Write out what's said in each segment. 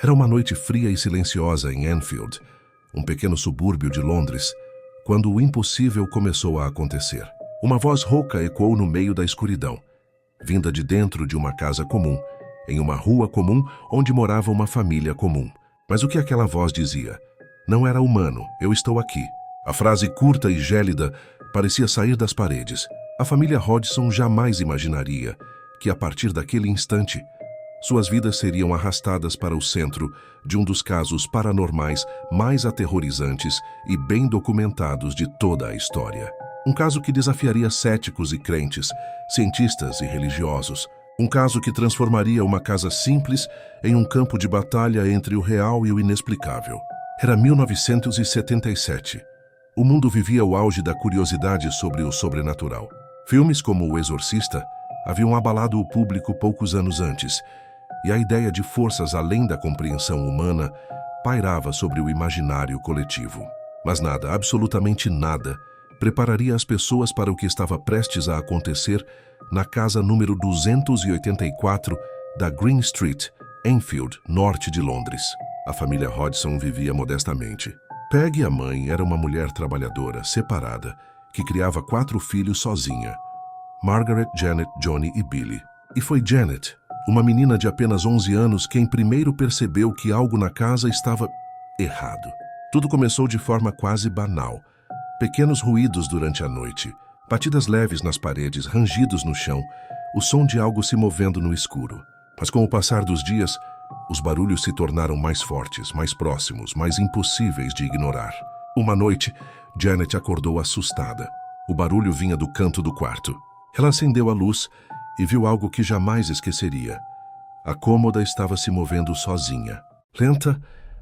Era uma noite fria e silenciosa em Enfield, um pequeno subúrbio de Londres, quando o impossível começou a acontecer. Uma voz rouca ecoou no meio da escuridão, vinda de dentro de uma casa comum, em uma rua comum onde morava uma família comum. Mas o que aquela voz dizia? Não era humano, eu estou aqui. A frase curta e gélida parecia sair das paredes. A família Hodgson jamais imaginaria que, a partir daquele instante, suas vidas seriam arrastadas para o centro de um dos casos paranormais mais aterrorizantes e bem documentados de toda a história. Um caso que desafiaria céticos e crentes, cientistas e religiosos. Um caso que transformaria uma casa simples em um campo de batalha entre o real e o inexplicável. Era 1977. O mundo vivia o auge da curiosidade sobre o sobrenatural. Filmes como O Exorcista haviam abalado o público poucos anos antes, e a ideia de forças além da compreensão humana pairava sobre o imaginário coletivo. Mas nada, absolutamente nada, prepararia as pessoas para o que estava prestes a acontecer na casa número 284 da Green Street, Enfield, norte de Londres. A família Hodgson vivia modestamente. Peggy, a mãe, era uma mulher trabalhadora, separada, que criava 4 filhos sozinha: Margaret, Janet, Johnny e Billy. E foi Janet, uma menina de apenas 11 anos, quem primeiro percebeu que algo na casa estava errado. Tudo começou de forma quase banal. Pequenos ruídos durante a noite, batidas leves nas paredes, rangidos no chão, o som de algo se movendo no escuro. Mas com o passar dos dias, os barulhos se tornaram mais fortes, mais próximos, mais impossíveis de ignorar. Uma noite, Janet acordou assustada. O barulho vinha do canto do quarto. Ela acendeu a luz e viu algo que jamais esqueceria. A cômoda estava se movendo sozinha, lenta,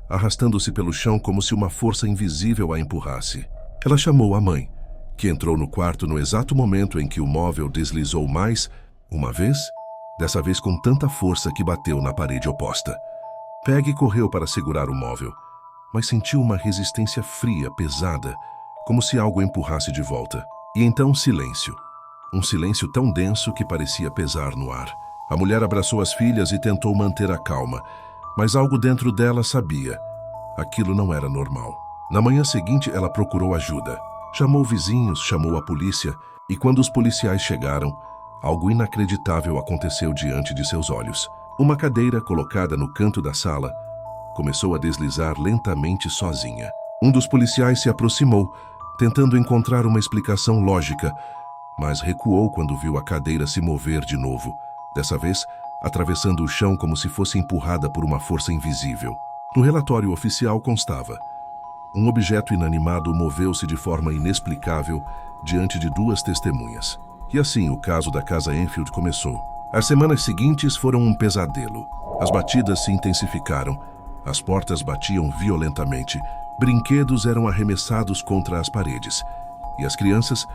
arrastando-se pelo chão como se uma força invisível a empurrasse. Ela chamou a mãe, que entrou no quarto no exato momento em que o móvel deslizou mais uma vez, dessa vez com tanta força que bateu na parede oposta. Peggy correu para segurar o móvel, mas sentiu uma resistência fria, pesada, como se algo empurrasse de volta. E então silêncio. Um silêncio tão denso que parecia pesar no ar. A mulher abraçou as filhas e tentou manter a calma, mas algo dentro dela sabia. Aquilo não era normal. Na manhã seguinte, ela procurou ajuda. Chamou vizinhos, chamou a polícia, e quando os policiais chegaram, algo inacreditável aconteceu diante de seus olhos. Uma cadeira colocada no canto da sala começou a deslizar lentamente sozinha. Um dos policiais se aproximou, tentando encontrar uma explicação lógica, mas recuou quando viu a cadeira se mover de novo, dessa vez atravessando o chão como se fosse empurrada por uma força invisível. No relatório oficial constava: um objeto inanimado moveu-se de forma inexplicável diante de 2 testemunhas. E assim o caso da casa Enfield começou. As semanas seguintes foram um pesadelo. As batidas se intensificaram, as portas batiam violentamente, brinquedos eram arremessados contra as paredes, e as crianças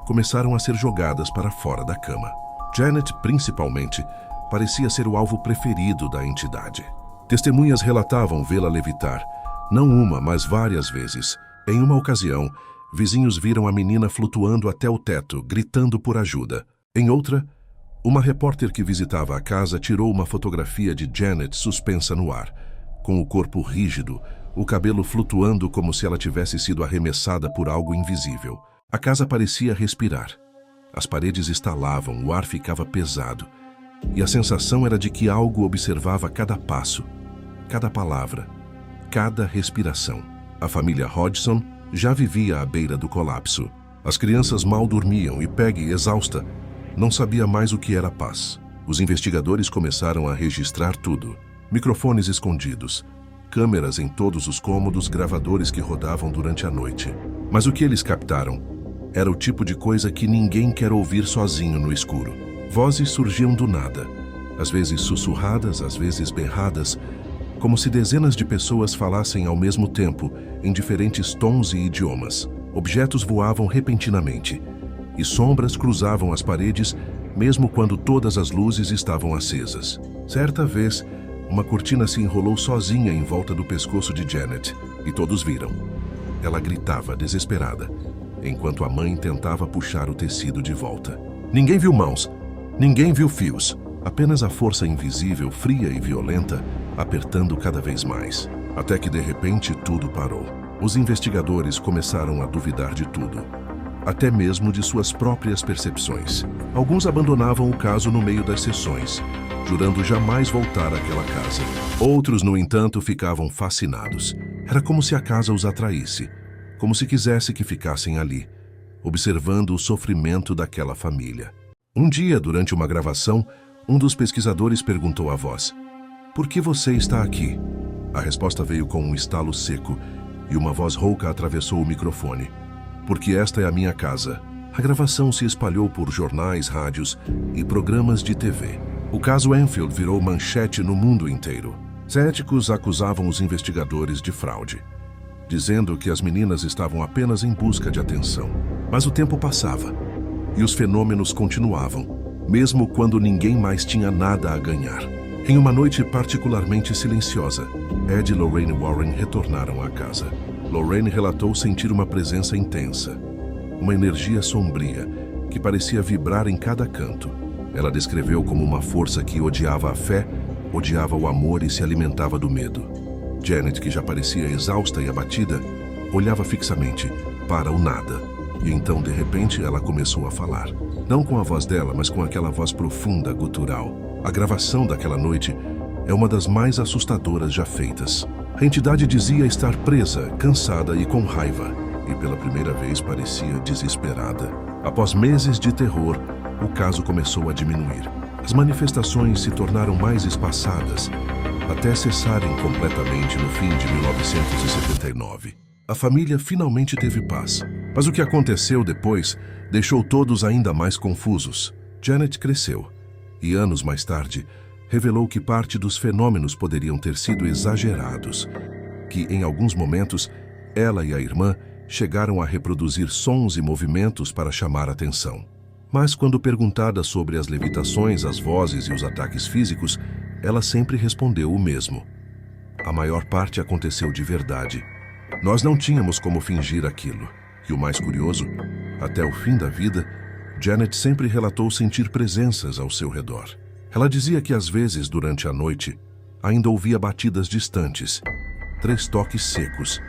começaram a ser jogadas para fora da cama. Janet, principalmente, parecia ser o alvo preferido da entidade. Testemunhas relatavam vê-la levitar, não uma, mas várias vezes. Em uma ocasião, vizinhos viram a menina flutuando até o teto, gritando por ajuda. Em outra, uma repórter que visitava a casa tirou uma fotografia de Janet suspensa no ar, com o corpo rígido, o cabelo flutuando como se ela tivesse sido arremessada por algo invisível. A casa parecia respirar. As paredes estalavam, o ar ficava pesado, e a sensação era de que algo observava cada passo, cada palavra, cada respiração. A família Hodgson já vivia à beira do colapso. As crianças mal dormiam e Peggy, exausta, não sabia mais o que era paz. Os investigadores começaram a registrar tudo. Microfones escondidos, câmeras em todos os cômodos, gravadores que rodavam durante a noite. Mas o que eles captaram era o tipo de coisa que ninguém quer ouvir sozinho no escuro. Vozes surgiam do nada, às vezes sussurradas, às vezes berradas, como se dezenas de pessoas falassem ao mesmo tempo, em diferentes tons e idiomas. Objetos voavam repentinamente, e sombras cruzavam as paredes, mesmo quando todas as luzes estavam acesas. Certa vez, uma cortina se enrolou sozinha em volta do pescoço de Janet, e todos viram. Ela gritava, desesperada, enquanto a mãe tentava puxar o tecido de volta. Ninguém viu mãos, ninguém viu fios, apenas a força invisível, fria e violenta, apertando cada vez mais. Até que, de repente, tudo parou. Os investigadores começaram a duvidar de tudo, até mesmo de suas próprias percepções. Alguns abandonavam o caso no meio das sessões, jurando jamais voltar àquela casa. Outros, no entanto, ficavam fascinados. Era como se a casa os atraísse, como se quisesse que ficassem ali, observando o sofrimento daquela família. Um dia, durante uma gravação, um dos pesquisadores perguntou à voz: "Por que você está aqui?" A resposta veio com um estalo seco e uma voz rouca atravessou o microfone: "Porque esta é a minha casa." A gravação se espalhou por jornais, rádios e programas de TV. O caso Enfield virou manchete no mundo inteiro. Céticos acusavam os investigadores de fraude, dizendo que as meninas estavam apenas em busca de atenção. Mas o tempo passava e os fenômenos continuavam, mesmo quando ninguém mais tinha nada a ganhar. Em uma noite particularmente silenciosa, Ed e Lorraine Warren retornaram à casa. Lorraine relatou sentir uma presença intensa, uma energia sombria que parecia vibrar em cada canto. Ela descreveu como uma força que odiava a fé, odiava o amor e se alimentava do medo. Janet, que já parecia exausta e abatida, olhava fixamente para o nada. E então, de repente, ela começou a falar. Não com a voz dela, mas com aquela voz profunda, gutural. A gravação daquela noite é uma das mais assustadoras já feitas. A entidade dizia estar presa, cansada e com raiva, e pela primeira vez parecia desesperada. Após meses de terror, o caso começou a diminuir. As manifestações se tornaram mais espaçadas, até cessarem completamente no fim de 1979. A família finalmente teve paz. Mas o que aconteceu depois deixou todos ainda mais confusos. Janet cresceu e, anos mais tarde, revelou que parte dos fenômenos poderiam ter sido exagerados, que, em alguns momentos, ela e a irmã chegaram a reproduzir sons e movimentos para chamar atenção. Mas, quando perguntada sobre as levitações, as vozes e os ataques físicos, ela sempre respondeu o mesmo: "A maior parte aconteceu de verdade. Nós não tínhamos como fingir aquilo." E o mais curioso, até o fim da vida, Janet sempre relatou sentir presenças ao seu redor. Ela dizia que às vezes, durante a noite, ainda ouvia batidas distantes, 3 toques secos,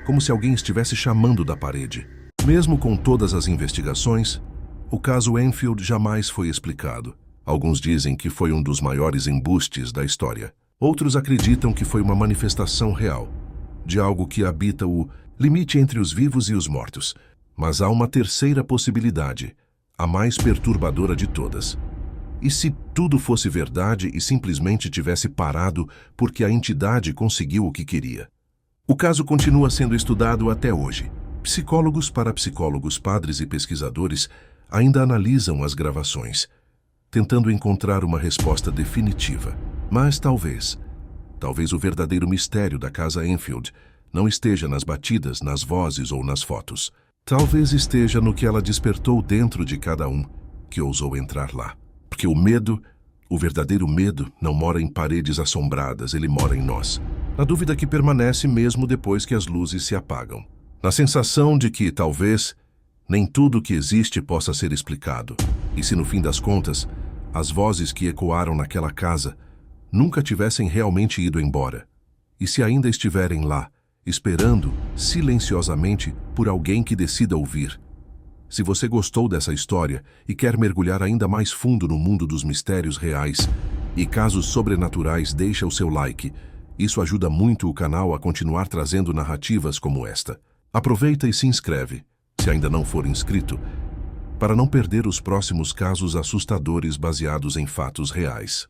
como se alguém estivesse chamando da parede. Mesmo com todas as investigações, o caso Enfield jamais foi explicado. Alguns dizem que foi um dos maiores embustes da história. Outros acreditam que foi uma manifestação real, de algo que habita o limite entre os vivos e os mortos. Mas há uma terceira possibilidade, a mais perturbadora de todas. E se tudo fosse verdade e simplesmente tivesse parado porque a entidade conseguiu o que queria? O caso continua sendo estudado até hoje. Psicólogos, parapsicólogos, padres e pesquisadores ainda analisam as gravações, tentando encontrar uma resposta definitiva. Mas talvez o verdadeiro mistério da casa Enfield não esteja nas batidas, nas vozes ou nas fotos. Talvez esteja no que ela despertou dentro de cada um que ousou entrar lá. Porque o medo, o verdadeiro medo, não mora em paredes assombradas, ele mora em nós. Na dúvida que permanece mesmo depois que as luzes se apagam. Na sensação de que, talvez, nem tudo que existe possa ser explicado. E se no fim das contas, as vozes que ecoaram naquela casa nunca tivessem realmente ido embora. E se ainda estiverem lá, esperando silenciosamente por alguém que decida ouvir. Se você gostou dessa história e quer mergulhar ainda mais fundo no mundo dos mistérios reais e casos sobrenaturais, deixa o seu like. Isso ajuda muito o canal a continuar trazendo narrativas como esta. Aproveita e se inscreve, se ainda não for inscrito, para não perder os próximos casos assustadores baseados em fatos reais.